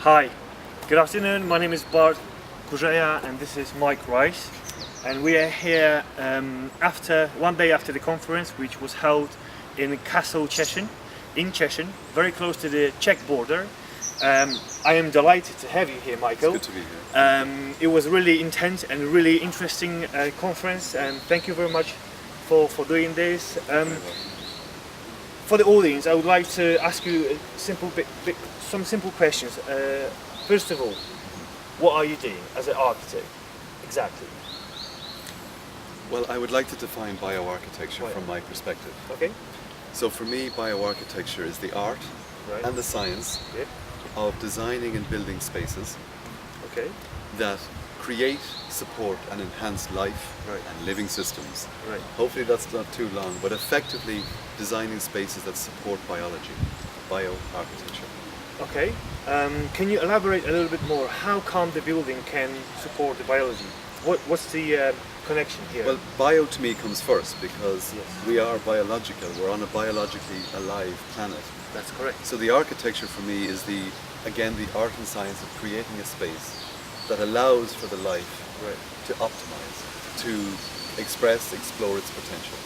Hi, good afternoon. My name is Bart Kurzea and this is Mike Rice, and we are here one day after the conference, which was held in Castle Cieszyn, very close to the Czech border. I am delighted to have you here, Michael. It's good to be here. It was really intense and really interesting conference, and thank you very much for doing this. For the audience, I would like to ask you some simple questions. First of all, what are you doing as an architect, exactly? Well, I would like to define bioarchitecture from my perspective. Okay. So for me, bioarchitecture is the art and the science of designing and building spaces that create, support and enhance life and living systems. Hopefully that's not too long, but effectively designing spaces that support biology, bioarchitecture. Okay. Can you elaborate a little bit more? How come the building can support the biology? What's the connection here? Well, bio to me comes first because we are biological. We're on a biologically alive planet. That's correct. So the architecture for me is again the art and science of creating a space that allows for the life to optimize, to express, explore its potential.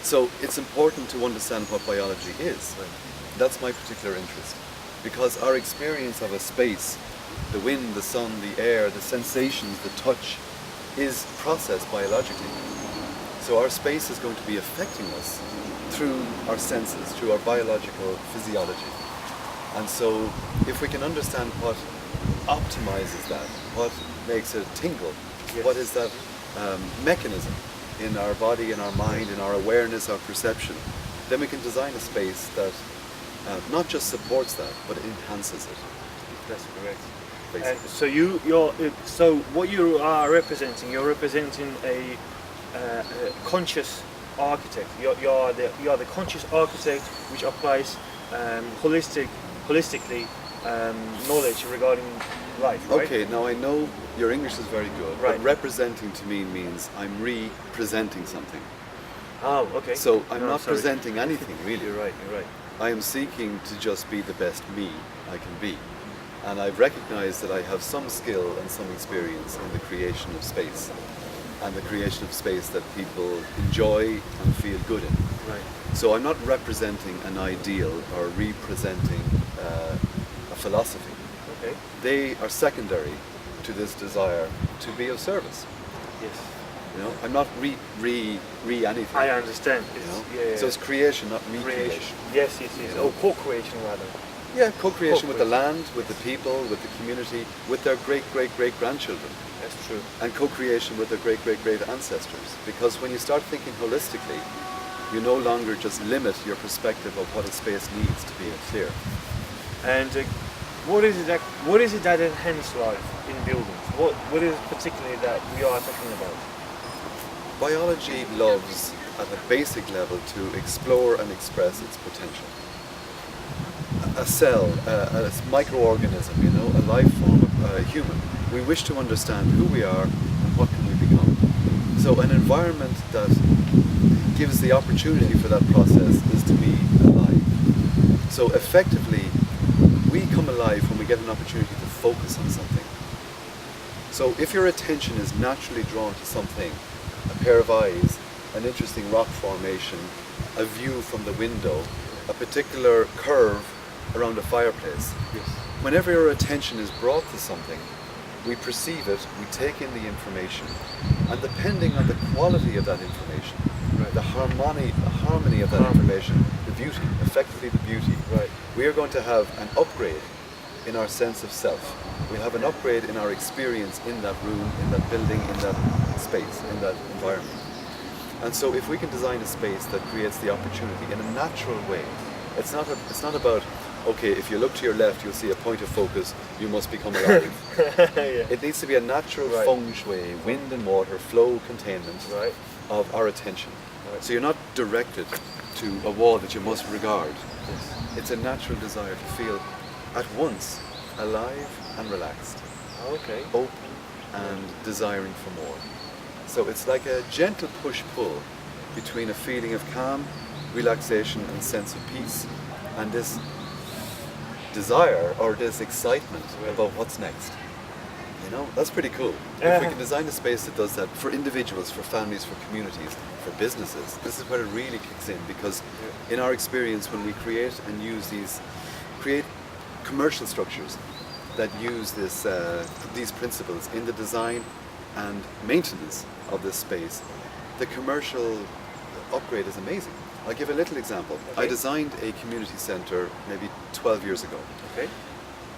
So it's important to understand what biology is. That's my particular interest, because our experience of a space, the wind, the sun, the air, the sensations, the touch, is processed biologically. So our space is going to be affecting us through our senses, through our biological physiology. And so if we can understand what optimizes that, what makes it tingle, what is that mechanism in our body, in our mind, in our awareness, our perception, then we can design a space that not just supports that, but enhances it. That's correct. So what you are representing, you're representing a conscious architect. You are the conscious architect which applies holistically knowledge regarding life, right? Okay, now I know your English is very good, but representing to me means I'm representing something. Oh, okay. So I'm not presenting anything, really. You're right. I am seeking to just be the best me I can be. And I've recognized that I have some skill and some experience in the creation of space, and the creation of space that people enjoy and feel good in. So I'm not representing an ideal or representing a philosophy. They are secondary to this desire to be of service. Yes. You know, I'm not re anything. I understand. So it's creation, not recreation. Yes. Or co-creation rather. Yeah, co-creation with the land, with the people, with the community, with their great-great-great-grandchildren. That's true. And co-creation with their great-great-great ancestors. Because when you start thinking holistically, you no longer just limit your perspective of what a space needs to be clear. And what is it that enhances life in buildings? What is it particularly that we are talking about? Biology loves, at a basic level, to explore and express its potential. A cell, a microorganism, a life form, a human. We wish to understand who we are and what can we become. So an environment that gives the opportunity for that process is to be alive. So effectively, we come alive when we get an opportunity to focus on something. So if your attention is naturally drawn to something, a pair of eyes, an interesting rock formation, a view from the window, a particular curve around a fireplace, whenever your attention is brought to something, we perceive it, we take in the information, and depending on the quality of that information, the harmony of that information, the beauty, effectively the beauty, we are going to have an upgrade in our sense of self. We'll have an upgrade in our experience in that room, in that building, in that space, in that environment. And so if we can design a space that creates the opportunity in a natural way, it's not about, okay, if you look to your left, you'll see a point of focus, you must become alive. It needs to be a natural feng shui, wind and water, flow, containment of our attention. So you're not directed to a wall that you must regard. It's a natural desire to feel at once alive and relaxed, open and desiring for more. So it's like a gentle push-pull between a feeling of calm, relaxation and sense of peace, and this desire or this excitement about what's next. You know, that's pretty cool. If we can design a space that does that for individuals, for families, for communities, for businesses, this is where it really kicks in, because in our experience, when we create and use create commercial structures that use these principles in the design and maintenance of this space, the commercial upgrade is amazing. I'll give a little example. I designed a community centre maybe 12 years ago.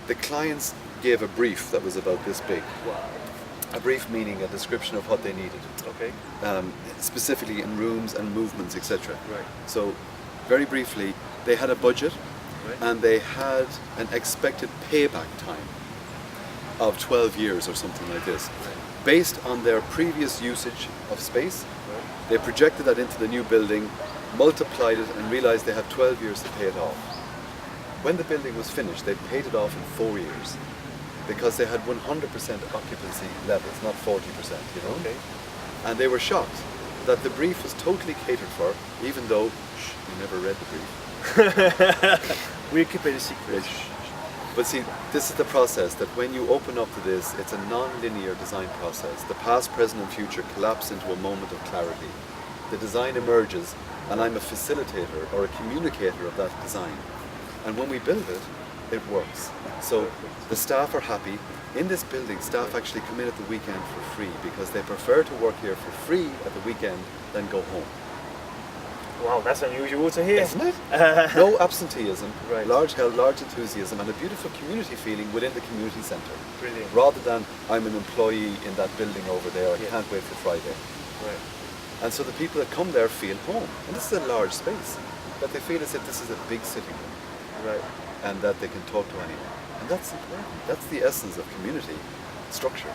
The clients gave a brief that was about this big. A brief meaning a description of what they needed. Specifically in rooms and movements, etc. So, very briefly, they had a budget and they had an expected payback time of 12 years or something like this. Based on their previous usage of space, they projected that into the new building, multiplied it, and realized they had 12 years to pay it off. When the building was finished, they paid it off in 4 years, because they had 100% occupancy levels, not 40%, you know? And they were shocked that the brief was totally catered for, even though, you never read the brief. We keep it a secret. But see, this is the process, that when you open up to this, it's a non-linear design process. The past, present and future collapse into a moment of clarity. The design emerges, and I'm a facilitator or a communicator of that design. And when we build it, it works. So the staff are happy. In this building, staff actually come in at the weekend for free, because they prefer to work here for free at the weekend than go home. Wow, that's unusual to hear. Isn't it? No absenteeism, large enthusiasm, and a beautiful community feeling within the community centre. Brilliant. Rather than, I'm an employee in that building over there, I can't wait for Friday. And so the people that come there feel home. And this is a large space, that they feel as if this is a big sitting room. And that they can talk to anyone. And that's important. That's the essence of community structure.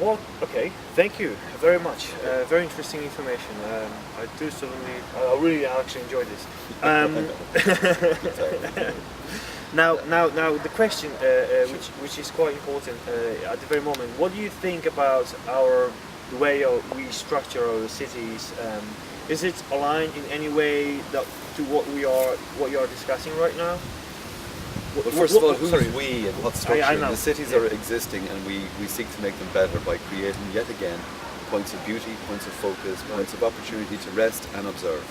Well, okay, thank you very much. Very interesting information. I really actually enjoyed this. Now, the question, which is quite important at the very moment. What do you think about the way we structure our cities? Is it aligned in any way to what you are discussing right now? Well, first of all, who's we and what structure? The cities are existing, and we seek to make them better by creating, yet again, points of beauty, points of focus, points of opportunity to rest and observe.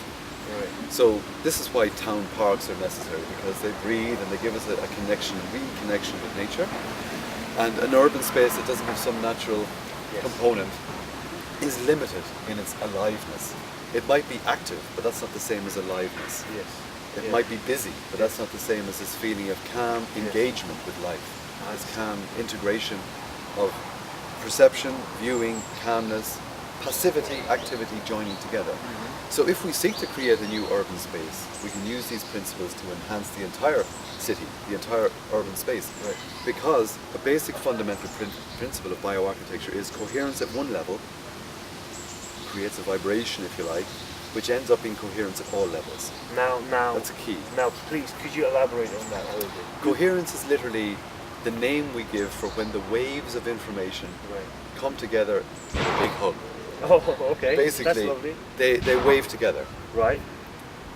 So this is why town parks are necessary, because they breathe and they give us a connection, a reconnection with nature. And an urban space that doesn't have some natural component is limited in its aliveness. It might be active, but that's not the same as aliveness. It might be busy, but that's not the same as this feeling of calm engagement with life. This calm integration of perception, viewing, calmness, passivity, activity joining together. So if we seek to create a new urban space, we can use these principles to enhance the entire city, the entire urban space. Because a basic fundamental principle of bioarchitecture is coherence at one level, creates a vibration, if you like, which ends up in coherence at all levels. Now, that's a key. Now, please, could you elaborate on that a little bit? Coherence is literally the name we give for when the waves of information come together in a big hug. Oh, okay. Basically, that's lovely. They wave together.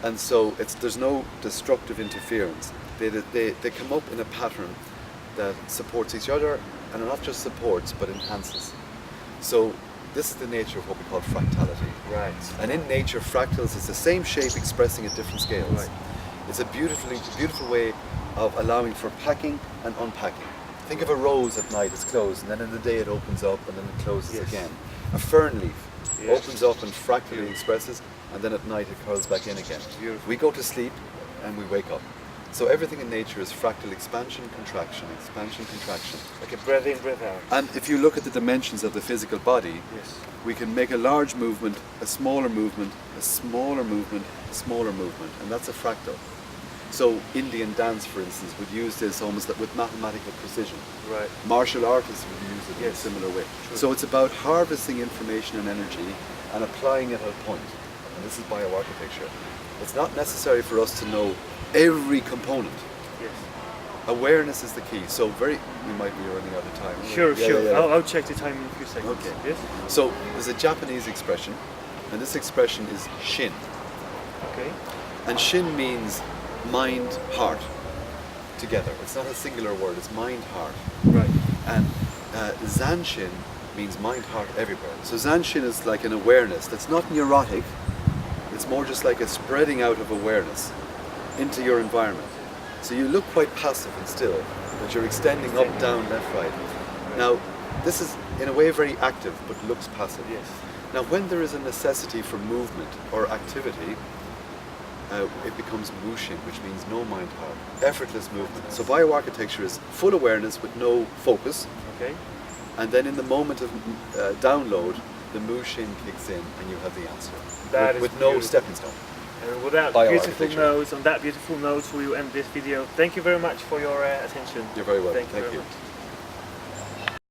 And so there's no destructive interference. They come up in a pattern that supports each other, and not just supports, but enhances. So this is the nature of what we call fractality. And in nature, fractals is the same shape expressing at different scales. It's a beautiful way of allowing for packing and unpacking. Think of a rose at night, it's closed, and then in the day it opens up and then it closes again. A fern leaf opens up and fractally expresses, and then at night it curls back in again. We go to sleep and we wake up. So everything in nature is fractal expansion, contraction, Like a breath in, breath out. And if you look at the dimensions of the physical body, we can make a large movement, a smaller movement, a smaller movement, a smaller movement, and that's a fractal. So Indian dance, for instance, would use this almost with mathematical precision. Martial artists would use it in a similar way. So it's about harvesting information and energy and applying it at a point. And this is bioarchitecture. It's not necessary for us to know every component. Awareness is the key. So we might be running out of time. Sure. I'll check the time in a few seconds. So there's a Japanese expression, and this expression is shin. And shin means mind, heart. together. It's not a singular word, it's mind, heart. Right. And Zanshin means mind, heart, everywhere. So Zanshin is like an awareness that's not neurotic, it's more just like a spreading out of awareness into your environment. So you look quite passive and still, but you're extending up, down, left, right. Now, this is in a way very active, but looks passive. Yes. Now, when there is a necessity for movement or activity, it becomes mushin, which means no mind, heart, effortless movement. So bioarchitecture is full awareness with no focus, Okay. and then in the moment of download, the mushin kicks in and you have the answer. That is with no beautiful. stepping stone. And with that beautiful notes, on that beautiful note, we will end this video. Thank you very much for your attention. You're very welcome. Thank you very much.